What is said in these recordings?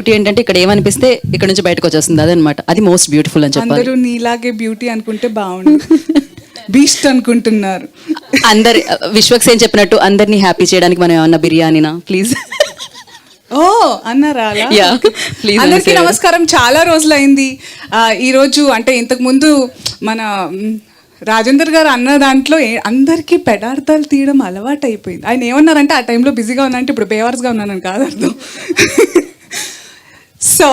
Beauty ఏంటంటే ఇక్కడ ఏమనిపిస్తే ఇక్కడ నుంచి బయటకు వచ్చేస్తుంది, అదనమాట. అది మోస్ట్ బ్యూటిఫుల్ అని చెప్పాలి. అందరూ నీలాగే బ్యూటీ అనుకుంటే బాగుండు. బీస్ట్ అనుకుంటున్నారు అందరి విశ్వక్సేన్ చెప్పినట్టు అందరినీ హ్యాపీ చేయడానికి మనం ఏమన్నా బిర్యానీనా ప్లీజ్. ఓ అన్నారా అలా? Yeah, please అందరికీ answer. నమస్కారం. చాలా రోజులైంది. ఈరోజు అంటే ఇంతకు ముందు మన రాజేందర్ గారు అన్న దాంట్లో అందరికీ పెడార్థాలు తీయడం అలవాటు అయిపోయింది. ఆయన ఏమన్నారంటే ఆ టైంలో బిజీగా ఉన్నానంటే ఇప్పుడు బేవర్స్గా ఉన్నానని కాదు అర్థం. సో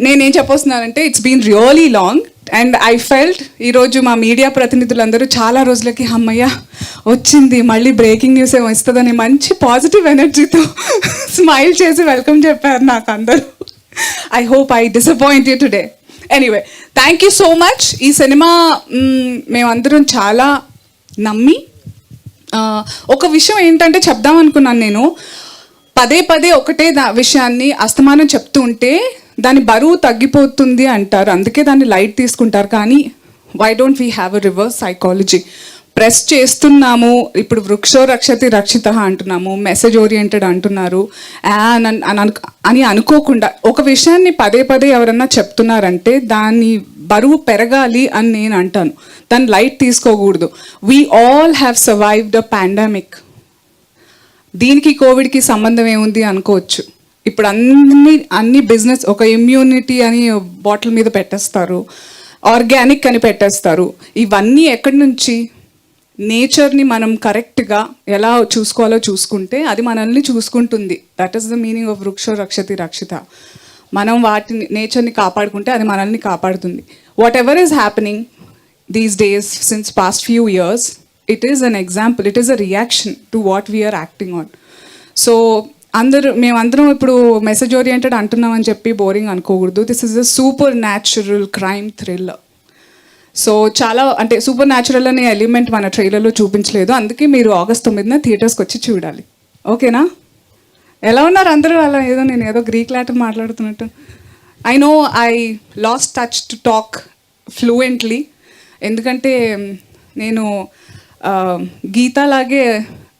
నేనేం చెప్పొస్తున్నానంటే it's been really long and I felt ఈరోజు మా మీడియా ప్రతినిధులందరూ చాలా రోజులకి అమ్మయ్య వచ్చింది మళ్ళీ బ్రేకింగ్ న్యూస్ ఏమో ఇస్తుందని మంచి పాజిటివ్ ఎనర్జీతో స్మైల్ చేసి వెల్కమ్ చెప్పారు నాకు అందరూ. I hope I disappoint you today. Anyway thank you so much. ఈ సినిమా మేమందరం చాలా నమ్మి ఒక విషయం ఏంటంటే చెప్దాం అనుకున్నాను నేను. పదే పదే ఒకటే విషయాన్ని అస్తమానం చెప్తూ ఉంటే దాని బరువు తగ్గిపోతుంది అంటారు, అందుకే దాన్ని లైట్ తీసుకుంటారు. కానీ why don't we have a reverse psychology? Press చేస్తున్నాము, ఇప్పుడు వృక్షో రక్షతి రక్షిత అంటున్నాము, మెసేజ్ ఓరియంటెడ్ అంటున్నారు అని అనుకోకుండా ఒక విషయాన్ని పదే పదే ఎవరన్నా చెప్తున్నారంటే దాని బరువు పెరగాలి అని నేను అంటాను. దాన్ని లైట్ తీసుకోకూడదు. We all have survived a pandemic. దీనికి కోవిడ్కి సంబంధం ఏముంది అనుకోవచ్చు. ఇప్పుడు అన్ని బిజినెస్ ఒక ఇమ్యూనిటీ అని బాటిల్ మీద పెట్టేస్తారు, ఆర్గానిక్ అని పెట్టేస్తారు. ఇవన్నీ ఎక్కడి నుంచి? నేచర్ని మనం కరెక్ట్గా ఎలా చూసుకోవాలో చూసుకుంటే అది మనల్ని చూసుకుంటుంది. That is the meaning of వృక్షో రక్షతి రక్షిత. మనం వాటిని నేచర్ని కాపాడుకుంటే అది మనల్ని కాపాడుతుంది. Whatever is happening these days since past few years, it is an example, it is a reaction to what we are acting on. So మేమందరం ఇప్పుడు మెసేజ్ ఓరియంటెడ్ అంటున్నామని చెప్పి బోరింగ్ అనుకోకూడదు. This is a super natural crime thriller. So చాలా అంటే super natural అనే element మన ట్రైలర్లో చూపించలేదు, అందుకే మీరు ఆగస్ట్ 9న థియేటర్స్కి వచ్చి చూడాలి. ఓకేనా? ఎలా ఉన్నారు అందరూ? అలా నేను ఏదో గ్రీక్ లాటిన్ మాట్లాడుతున్నట్టు. I know I lost touch to talk fluently, ఎందుకంటే నేను గీతలాగే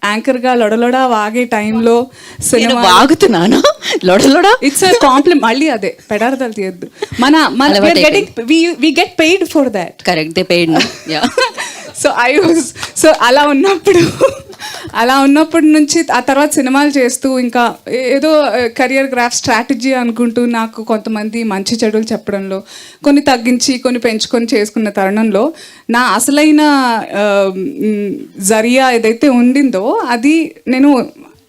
యాంకర్గా లొడలొడ వాగే టైంలో సినిమా వాగుతున్నాను లొడలొడ. It's compliment. మళ్ళీ అదే పెడార్థాలు తీయద్దు. We get paid for that. Correct, they paid. So అలా ఉన్నప్పటి నుంచి ఆ తర్వాత సినిమాలు చేస్తూ ఇంకా ఏదో కెరియర్ గ్రాఫ్ స్ట్రాటజీ అనుకుంటూ నాకు కొంతమంది మంచి చెడులు చెప్పడంలో కొన్ని తగ్గించి కొన్ని పెంచుకొని చేసుకున్న తరుణంలో నా అసలైన జరియా ఏదైతే ఉండిందో అది నేను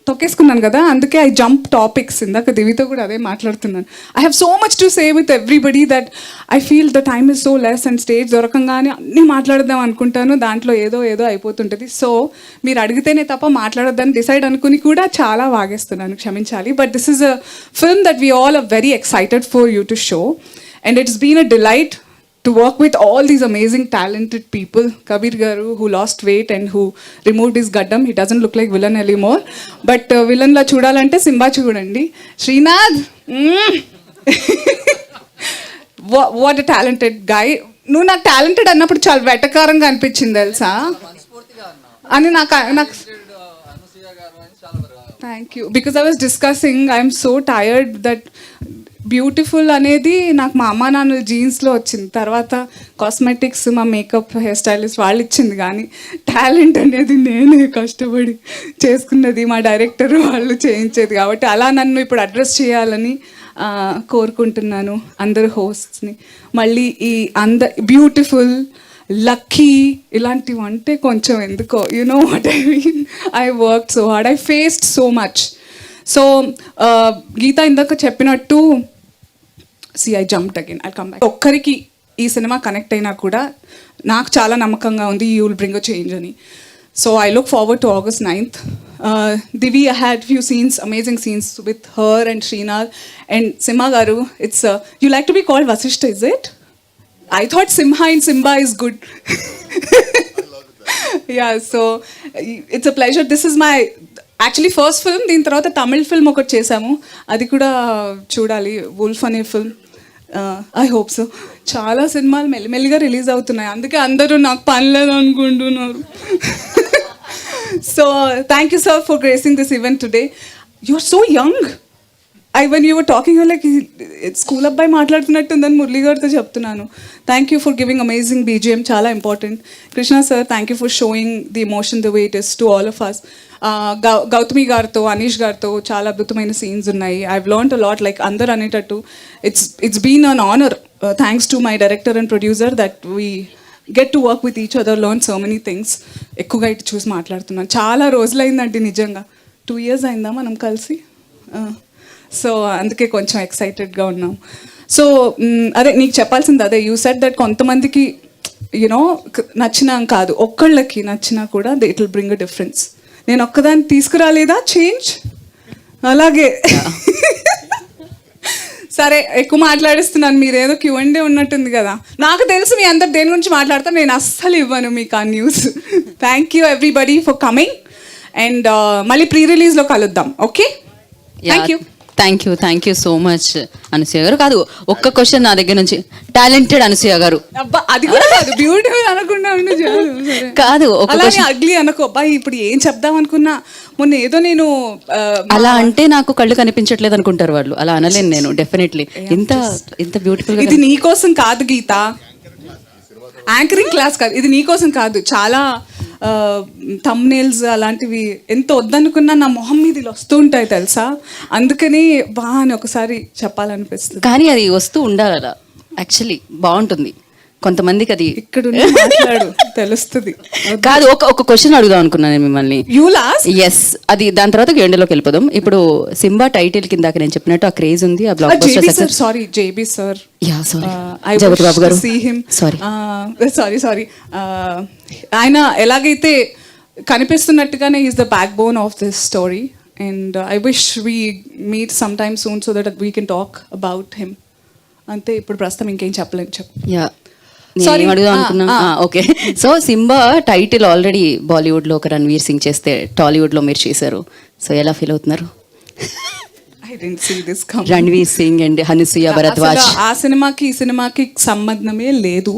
తొక్కేసుకున్నాను కదా. అందుకే ఐ జంప్ టాపిక్స్. ఇందాక దివితో కూడా అదే మాట్లాడుతున్నాను. I have so much to say with everybody that I feel the time is so less and stage దొరకంగానే అన్నీ మాట్లాడదాం అనుకుంటాను, దాంట్లో ఏదో అయిపోతుంటుంది. సో మీరు అడిగితేనే తప్ప మాట్లాడొద్దని డిసైడ్ అనుకుని కూడా చాలా వాగేస్తున్నాను, క్షమించాలి. But this is a film that we all are very excited for you to show and it's been a delight to work with all these amazing talented people. Kabir Garu, who lost weight and who removed his gaddam, he doesn't look like villain anymore, but villain la chudalante Simba chudandi. Srinath, what a talented guy. నువ్వు నాకు talented అన్నప్పుడు చాలా వెటకారంగా అనిపించింది తెలుసా అని నాకు. Thank you. Because I was discussing I'm so tired that beautiful అనేది నాకు మా అమ్మ నాన్న జీన్స్లో వచ్చింది, తర్వాత కాస్మెటిక్స్ మా మేకప్ హెయిర్ స్టైలిస్ట్ వాళ్ళు ఇచ్చింది, కానీ టాలెంట్ అనేది నేనే కష్టపడి చేసుకున్నది, మా డైరెక్టర్ వాళ్ళు చేయించేది. కాబట్టి అలా నన్ను ఇప్పుడు అడ్రస్ చేయాలని కోరుకుంటున్నాను అందరు హోస్ట్స్ని. మళ్ళీ ఈ బ్యూటిఫుల్ లక్కీ ఇలాంటివి అంటే కొంచెం ఎందుకో know what I mean. I work so hard, I faced so much. So Geetha ఇందాక చెప్పినట్టు I jumped again, I come back. ఒక్కరికి ఈ సినిమా కనెక్ట్ అయినా కూడా నాకు చాలా నమ్మకంగా ఉంది you will bring a change అని. So I look forward to August 9th. Divi, I had few scenes, amazing scenes with her and Srinath and Simha Garu. It's you like to be called Vasishta, is it? I thought Simha and Simba is good. Yeah, so it's a pleasure. This is my actually first film. దీని తర్వాత Tamil film ఒకటి చేశాము, అది కూడా చూడాలి, wolf అనే film. I hope so. చాలా సినిమాలు మెల్లిమెల్లిగా రిలీజ్ అవుతున్నాయి, అందుకే అందరూ నాకు పని లేదు అనుకుంటున్నారు. So thank you sir for gracing this event today. You are so young. when you were talking, you were like, school అబ్బాయి మాట్లాడుతున్నట్టుందని మురళి గారితో చెప్తున్నాను. Thank you for giving amazing BGM, చాలా important. Krishna sir, thank you for showing the emotion the way it is to all of us. గౌతమి గారితో, అనీష్ గారితో చాలా అద్భుతమైన సీన్స్ ఉన్నాయి. I've learned a lot, like అందరు అనేటట్టు it's been an honour, thanks to my director and producer, that we get to work with each other, learn so many things. ఎక్కువగా ఇటు చూసి మాట్లాడుతున్నాను. చాలా రోజులైందండి నిజంగా, 2 years అయిందా మనం కలిసి. సో అందుకే కొంచెం ఎక్సైటెడ్గా ఉన్నాం. సో అదే నీకు చెప్పాల్సింది అదే, యూ సెడ్ దట్ కొంతమందికి యూనో నచ్చినా కాదు, ఒక్కళ్ళకి నచ్చినా కూడా it will bring a difference. నేను ఒక్కదాన్ని తీసుకురాలేదా చేంజ్, అలాగే సరే ఎక్కువ మాట్లాడిస్తున్నాను, మీరేదో Q&A ఉన్నట్టుంది కదా. నాకు తెలుసు మీ అందరు దేని గురించి మాట్లాడతారు, నేను అస్సలు ఇవ్వను మీకు ఆ news. Thank you everybody for coming, and మళ్ళీ ప్రీ రిలీజ్లో కలుద్దాం. Okay, thank you so much Anasuya గారు. కాదు, ఒక్క క్వశ్చన్ నా దగ్గర నుంచి. టాలెంటెడ్ అనసూయ గారు. అబ్బా అది కూడా కాదు, బ్యూటిఫుల్ అనకుండా ఉండే కాదు, అలానే అగ్లీ అనుకో. అబ్బాయి ఇప్పుడు ఏం చెప్దాం అనుకున్నా, మొన్న ఏదో నేను అలా అంటే నాకు కళ్ళు కనిపించట్లేదు అనుకుంటారు వాళ్ళు. అలా అనలేను నేను, డెఫినెట్లీ. ఇంత బ్యూటిఫుల్. ఇది నీకోసం కాదు గీత, యాంకరింగ్ క్లాస్ కాదు, ఇది నీకోసం కాదు. చాలా థంబ్నెయిల్స్ అలాంటివి ఎంత వద్దనుకున్నా నా మొహం మీద వస్తూ ఉంటాయి తెలుసా, అందుకని బా అని ఒకసారి చెప్పాలనిపిస్తుంది. కానీ అది వస్తూ ఉండాలి అలా, యాక్చువల్లీ బాగుంటుంది. కొంతమందికి అది ఇక్కడ మాట్లాడు తెలుస్తుంది. కాదు, ఒక క్వశ్చన్ అడుగుదాం అనుకున్నాను మిమ్మల్ని. You last. ఎస్, అది దాని తర్వాత ఎండలోకి వెళ్ళిపోదాం. ఇప్పుడు సింబా టైటిల్ కింద నేను చెప్పినట్టు ఆ క్రేజ్ ఉంది, ఆ blockbuster success. Sorry JB sir, yeah sorry, Jagapathi Babu garu, sorry. ఆయన ఎలాగైతే కనిపిస్తున్నట్టుగానే is the backbone of this story, and I wish we meet some time soon so that we can talk about him. అంతే, ఇప్పుడు ప్రస్తుతం ఇంకేం చెప్పలేను. Yeah, అడుగుదాం అనుకున్నా. Okay, so Simba title already Bollywood లో ఒక రణ్వీర్ సింగ్ చేస్తే టాలీవుడ్ లో మీరు చేశారు. సో ఎలా ఫీల్ అవుతున్నారు? రణ్వీర్ సింగ్ అండ్ అనసూయ భరద్వాజ్. ఆ సినిమాకి ఈ సినిమాకి సంబంధమే లేదు.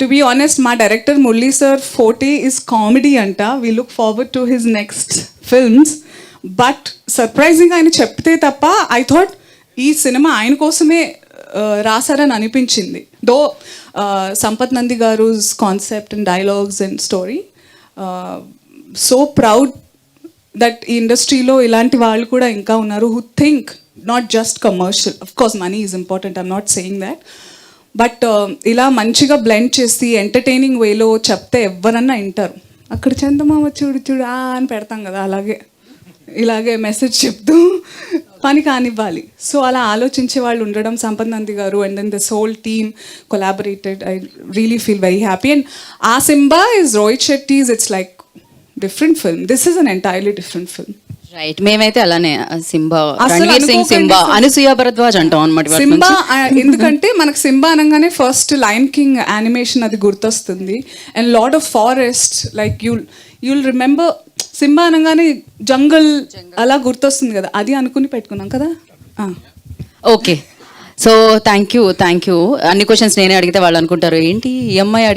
టు బి ఆనెస్ట్, మా director Murali sir forte is comedy అంట. We look forward to his next films. But surprising ఆయన చెప్తే తప్ప ఐ థాట్ ఈ సినిమా ఆయన కోసమే రాశారని అనిపించింది. దో సంపత్ నంది గారు concept and dialogues and story, so proud that ఈ ఇండస్ట్రీలో ఇలాంటి వాళ్ళు కూడా ఇంకా ఉన్నారు who think not just commercial. Of course money is important, I'm not saying that, but ఇలా మంచిగా బ్లెండ్ చేసి ఎంటర్టైనింగ్ వేలో చెప్తే ఎవరన్నా వింటారు. అక్కడ చందమామ చూడు చూడు అని పెడతాం కదా, అలాగే ఇలాగే మెసేజ్ చెప్తూ పని కానివ్వాలి. సో అలా ఆలోచించే వాళ్ళు ఉండడం, సంపత్ నంది గారు and then this whole team collaborated. I really feel very happy. And ఆ Simba is Rohit Shetty's, it's like different film. This is an entirely different film. Right, మేమైతే అలానే సింబా, రణ్వీర్ సింగ్ సింబా, అనసూయ భరద్వాజ్ అంటాం అన్నమాట. సింబా ఎందుకంటే మనకు సింబా అనగానే ఫస్ట్ లయన్ కింగ్ యానిమేషన్ అది గుర్తొస్తుంది, and lord of forest, like you'll remember. Simba అనగానే జంగల్ అలా గుర్తొస్తుంది కదా, అది అనుకుని పెట్టుకున్నాం కదా. Okay, so thank you. అన్ని క్వశ్చన్స్ నేనే అడిగితే వాళ్ళు అనుకుంటారు ఏంటి ఈ అమ్మాయి అడిగి